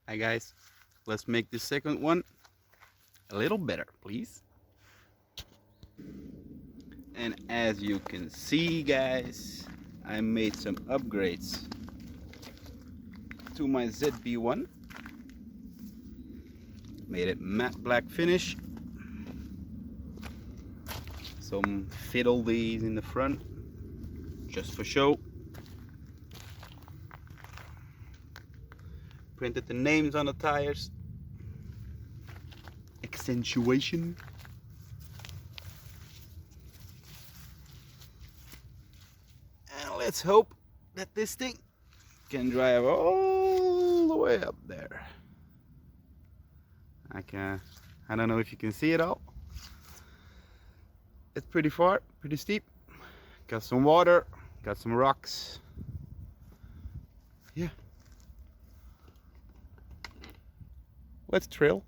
Hi guys, let's make the second one a little better, please. And as you can see guys, I made some upgrades to my ZB1. Made it matte black finish. Some fiddlies in the front, just for show. Printed the names on the tires. Accentuation. And let's hope that this thing can drive all the way up there. I don't know if you can see it all. It's pretty far, pretty steep. Got some water, got some rocks. Yeah. Let's trail.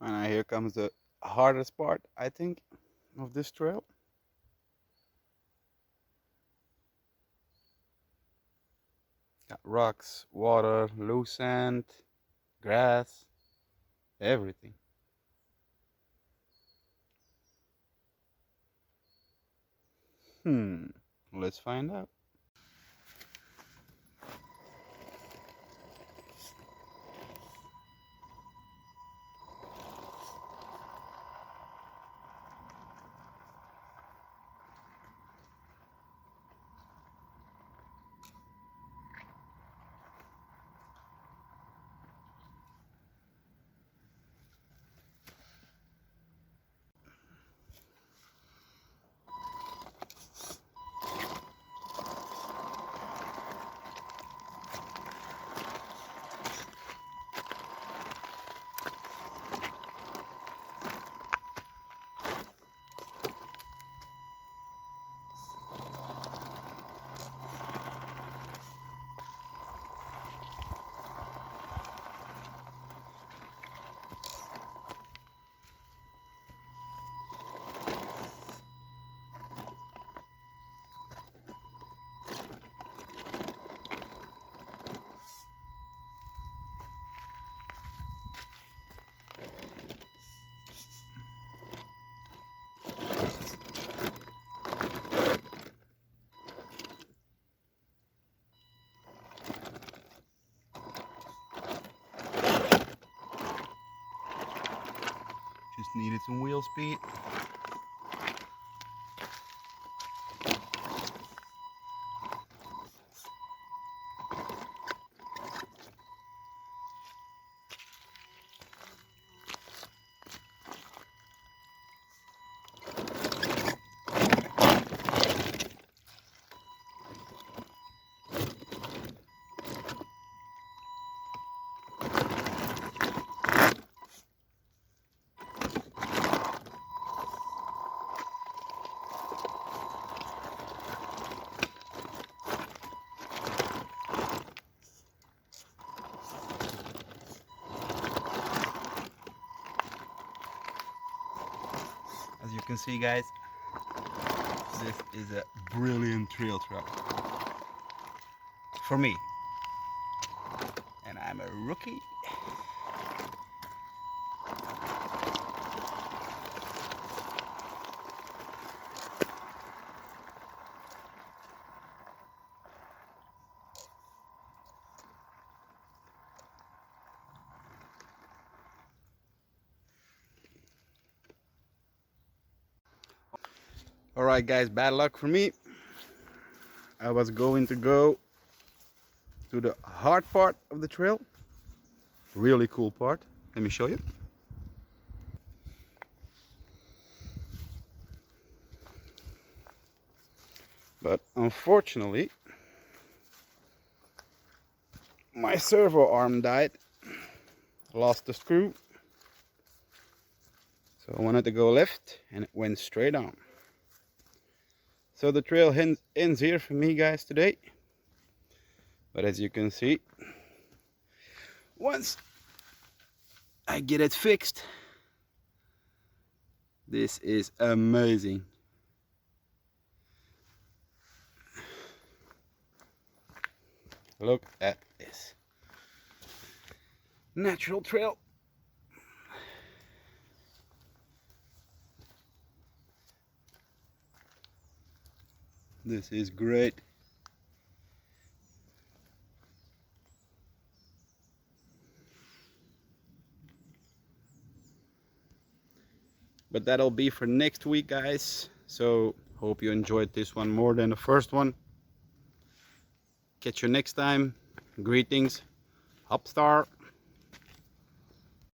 And now here comes the hardest part, I think, of this trail. Got rocks, water, loose sand, grass, everything. Let's find out. Just needed some wheel speed. As you can see, guys, this is a brilliant trail truck for me, and I'm a rookie. Alright guys, bad luck for me. I was going to go to the hard part of the trail. Really cool part. Let me show you. But unfortunately, my servo arm died. Lost the screw. So I wanted to go left and it went straight on. So the trail ends here for me, guys, today. But as you can see, once I get it fixed, this is amazing. Look at this natural trail. This is great. But that'll be for next week, guys. So hope you enjoyed this one more than the first one. Catch you next time. Greetings, Hopstar.